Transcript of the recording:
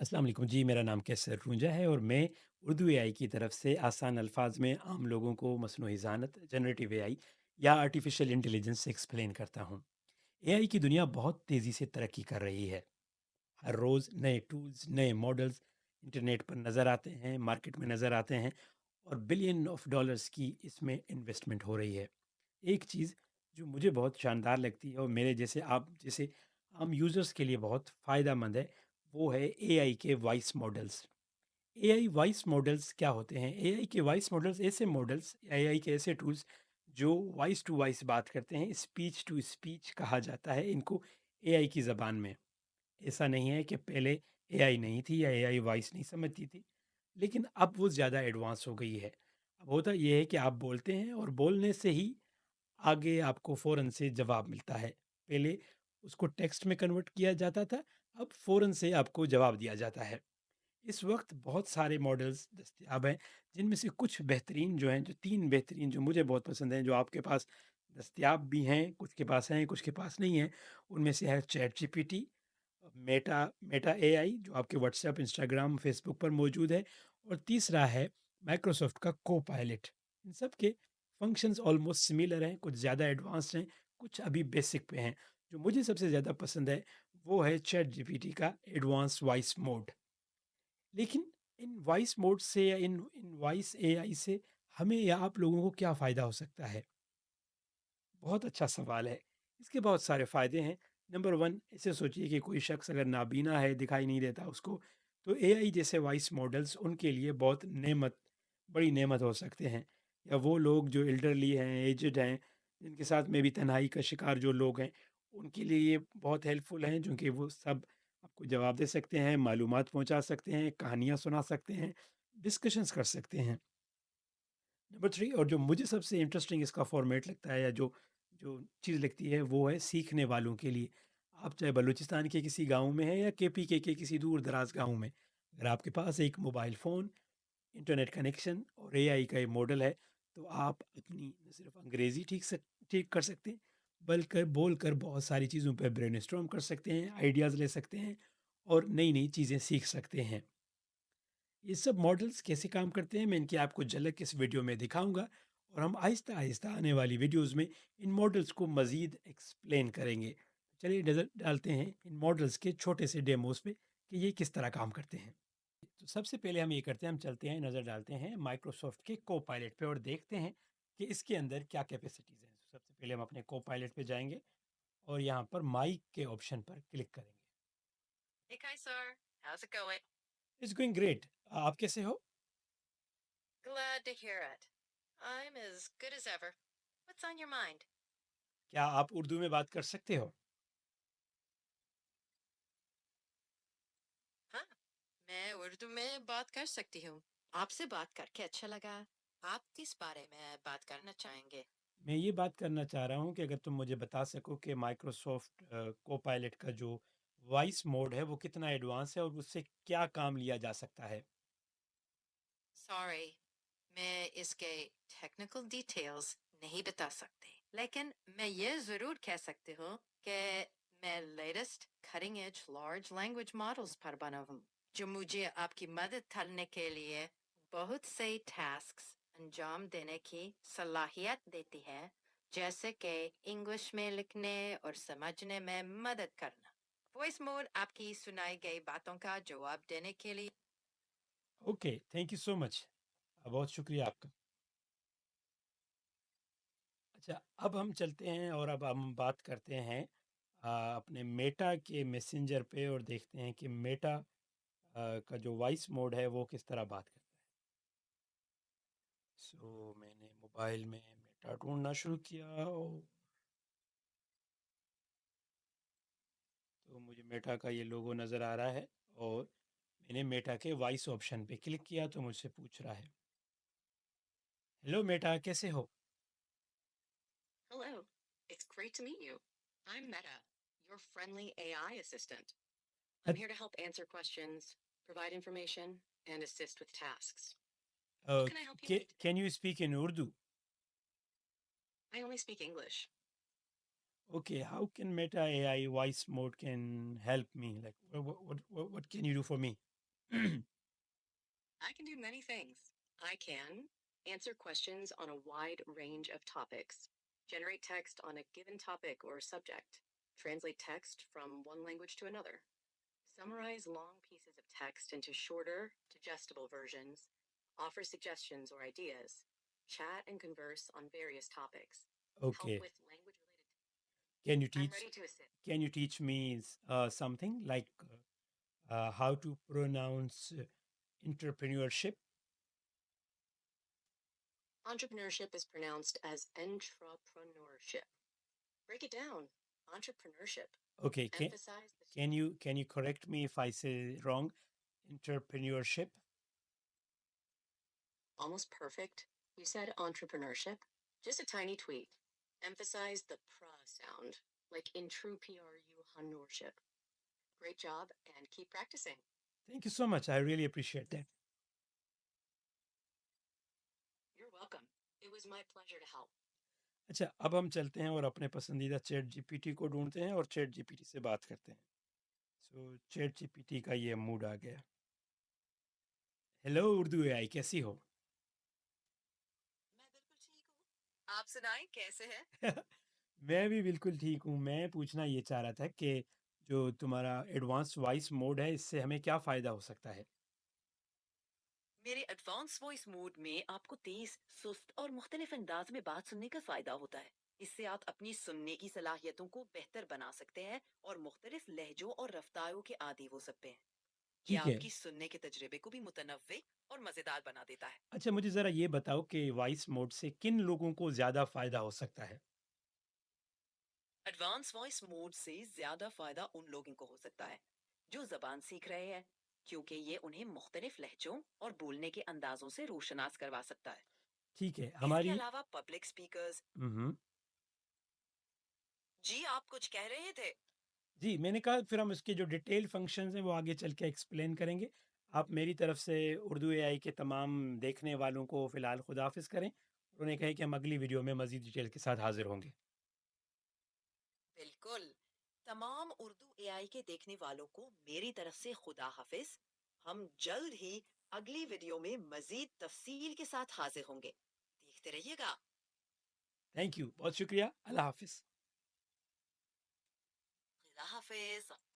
अस्सलाम वालेकुम जी, मेरा नाम कैसर रूंजा है और मैं उर्दू एआई की तरफ से आसान अल्फाज में आम लोगों को मसनूई ज़हानत, जनरेटिव एआई या आर्टिफिशियल इंटेलिजेंस से एक्सप्लेन करता हूँ। एआई की दुनिया बहुत तेज़ी से तरक्की कर रही है। हर रोज़ नए टूल्स, नए मॉडल्स इंटरनेट पर नज़र आते हैं, मार्केट में नज़र आते हैं और बिलियन ऑफ डॉलर्स की इसमें इन्वेस्टमेंट हो रही है। एक चीज़ जो मुझे बहुत शानदार लगती है और मेरे जैसे आप जैसे आम यूज़र्स के लिए बहुत फ़ायदा मंद है, वो है एआई के voice models. AI voice models क्या होते हैं? एआई के वॉइस मॉडल्स ऐसे मॉडल्स, एआई के ऐसे टूल्स जो वॉइस टू वॉइस बात करते हैं, स्पीच टू स्पीच कहा जाता है इनको एआई की ज़बान में। ऐसा नहीं है कि पहले एआई नहीं थी या एआई वॉइस नहीं समझती थी, लेकिन अब वो ज़्यादा एडवांस हो गई है। अब होता ये है कि आप बोलते हैं और बोलने से ही आगे आपको फ़ौरन से जवाब मिलता है। पहले उसको टेक्स्ट में कन्वर्ट किया जाता था, अब फ़ौरन से आपको जवाब दिया जाता है। इस वक्त बहुत सारे मॉडल्स दस्तयाब हैं, जिनमें से कुछ बेहतरीन जो हैं, जो 3 बेहतरीन जो मुझे बहुत पसंद हैं, जो आपके पास दस्तयाब भी हैं, कुछ के पास हैं, कुछ के पास नहीं हैं। उनमें से है chat GPT, Meta Meta AI जो आपके व्हाट्सएप, इंस्टाग्राम, फेसबुक पर मौजूद है और तीसरा है माइक्रोसॉफ्ट का कोपायलट। इन सब के फंक्शंस ऑलमोस्ट सिमिलर हैं, कुछ ज़्यादा एडवांस्ड हैं, कुछ अभी बेसिक पे हैं। जो मुझे सबसे ज़्यादा पसंद है, वो है चैट जीपीटी का एडवांस वॉइस मोड। लेकिन इन वॉइस मोड से या इन इन वॉइस एआई से हमें या आप लोगों को क्या फ़ायदा हो सकता है? बहुत अच्छा सवाल है। इसके बहुत सारे फ़ायदे हैं। नंबर 1, ऐसे सोचिए कि कोई शख्स अगर नाबीना है, दिखाई नहीं देता उसको, तो एआई जैसे वॉइस मॉडल्स उनके लिए बहुत बड़ी नेमत हो सकते हैं। या वो लोग जो एल्डरली हैं, एज्ड हैं, जिनके साथ में भी तन्हाई का शिकार जो लोग हैं, उनके लिए ये बहुत हेल्पफुल हैं, क्योंकि वो सब आपको जवाब दे सकते हैं, मालूमात पहुँचा सकते हैं, कहानियाँ सुना सकते हैं, डिस्कशंस कर सकते हैं। नंबर 3, और जो मुझे सबसे इंटरेस्टिंग इसका फॉर्मेट लगता है या जो जो चीज़ लगती है, वो है सीखने वालों के लिए। आप चाहे बलूचिस्तान के किसी गाँव में हैं या केपीके के किसी दूर दराज गाँव में, अगर आपके पास एक मोबाइल फ़ोन, इंटरनेट कनेक्शन और एआई का ये मॉडल है, तो आप अपनी न सिर्फ अंग्रेज़ी ठीक कर सकते हैं, बल्कि बोलकर बहुत सारी चीज़ों पे ब्रेनस्टॉर्म कर सकते हैं, आइडियाज़ ले सकते हैं और नई-नई चीज़ें सीख सकते हैं। ये सब मॉडल्स कैसे काम करते हैं, मैं इनकी आपको झलक इस वीडियो में दिखाऊंगा और हम आहिस्ता आहिस्ता आने वाली वीडियोस में इन मॉडल्स को मज़ीद एक्सप्लेन करेंगे। चलिए नज़र डालते हैं इन मॉडल्स के छोटे से डेमोस पे कि ये किस तरह काम करते हैं। तो सबसे पहले हम ये करते हैं, हम चलते हैं, नज़र डालते हैं माइक्रोसॉफ्ट के को पायलट पे और देखते हैं कि इसके अंदर क्या कैपेसिटीज़ हैं। सबसे पहले हम अपने को पायलट पे जाएंगे और यहाँ पर माइक के ऑप्शन पर क्लिक करेंगे। Hey, Kaisar. How's it going? It's going great. आप कैसे हो? Glad to hear it. I'm as good as ever. What's on your mind? क्या आप उर्दू में बात कर सकते हो? हाँ, मैं उर्दू में बात कर सकती हूँ। आपसे बात करके अच्छा लगा। आप किस बारे में बात करना चाहेंगे? मैं ये बात करना चाह रहा हूँ कि अगर तुम मुझे बता सको कि माइक्रोसॉफ्ट कोपायलट का जो वॉइस मोड है वो कितना एडवांस है और उससे क्या काम लिया जा सकता है। Sorry, मैं इसके technical details नहीं बता सकती। लेकिन मैं ये ज़रूर कह सकती हूँ कि मैं latest cutting edge large language models पर बना हूँ, जो मुझे आपकी मदद करने के लिए बहुत से tasks अंजाम देने की सलाहियत देती है, जैसे कि इंग्लिश में लिखने और समझने में मदद करना। वॉइस मोड आपकी सुनाई गई बातों का जवाब देने के लिए। Okay, thank you so much. बहुत शुक्रिया आपका। अच्छा, अब हम चलते हैं और अब हम बात करते हैं अपने मेटा के मैसेंजर पे और देखते हैं कि मेटा का जो वॉइस मोड है वो किस तरह बात करता है। मैंने मोबाइल में मेटा ढूंढना शुरू किया और तो मुझे मेटा का ये लोगो नज़र आ रहा है और मैंने मेटा के वॉइस ऑप्शन पे क्लिक किया तो मुझसे पूछ रहा है, हेलो मेटा कैसे हो? Hello, it's great to meet you. I'm Meta, your friendly AI assistant. I'm here to help answer questions, provide information, and assist with tasks. What can I help you with today? Can you speak in Urdu? I only speak English. Okay, how can Meta AI voice mode can help me, like what can you do for me? I can do many things. I can answer questions on a wide range of topics, generate text on a given topic or subject, translate text from one language to another, summarize long pieces of text into shorter, digestible versions, offer suggestions or ideas, chat and converse on various topics, help Okay. with language related. Can you I'm teach ready to assist. can you teach me something like how to pronounce entrepreneurship? Entrepreneurship is pronounced as entrepreneurship. Break it down. Entrepreneurship. Okay, Emphasize the can you correct me if I say wrong? Entrepreneurship. almost perfect. You said entrepreneurship. Just a tiny tweak. Emphasize the pr sound, like entrepreneurship. Great job and keep practicing. Thank you so much. I really appreciate that. You're welcome. It was my pleasure to help. अच्छा, अब हम चलते हैं और अपने पसंदीदा chat GPT को ढूंढते हैं और चैट जीपीटी से बात करते हैं। सो चैट जीपीटी का ये मूड आ गया। हेलो उर्दू एआई, कैसी हो? मैं बिल्कुल ठीक हूँ। आप सुनाएं कैसे हैं? मैं भी बिल्कुल ठीक हूँ। मैं पूछना ये चाह रहा था कि जो तुम्हारा एडवांस वॉइस मोड है, इससे हमें क्या फ़ायदा हो सकता है? मेरे एडवांस वॉइस मोड में आपको तेज, सुस्त और मुख्तलिफ अंदाज में बात सुनने का फायदा होता है। इससे आप अपनी सुनने की सलाहियतों को बेहतर बना सकते हैं और मुख्तलिफ लहजों और रफ्तारों के आदी हो सकते हैं। ये ठीक है। आपकी सुनने के तजुर्बे को भी मुतनव्वे और मजेदार बना देता है। अच्छा, मुझे ज़रा ये बताओ कि वॉइस मोड से किन लोगों को ज़्यादा फ़ायदा हो सकता है? एडवांस वॉइस मोड से ज्यादा फायदा उन लोगों को हो सकता है जो जबान सीख रहे हैं, क्योंकि ये उन्हें मुख्तलिफ लहजों और बोलने के अंदाजों से रोशनास करवा सकता है। ठीक है, इसके हमारी अलावा पब्लिक स्पीकर्स। हुँ। जी, आप कुछ कह रहे थे? जी, मैंने कहा फिर हम इसके जो डिटेल फंक्शंस हैं वो आगे चल के एक्सप्लेन करेंगे। आप मेरी तरफ से उर्दू एआई के तमाम देखने वालों को फ़िलहाल खुदा हाफ़िज़ करें और उन्हें कहें कि हम अगली वीडियो में मज़ीद डिटेल के साथ हाज़िर होंगे। बिल्कुल। तमाम उर्दू एआई के देखने वालों को मेरी तरफ से खुदा हाफिज। हम जल्द ही अगली वीडियो में मजीद तफसील के साथ हाजिर होंगे। देखते रहिएगा। थैंक यू, बहुत शुक्रिया। अल्लाह हाफ़िज़। खुदा हाफिज।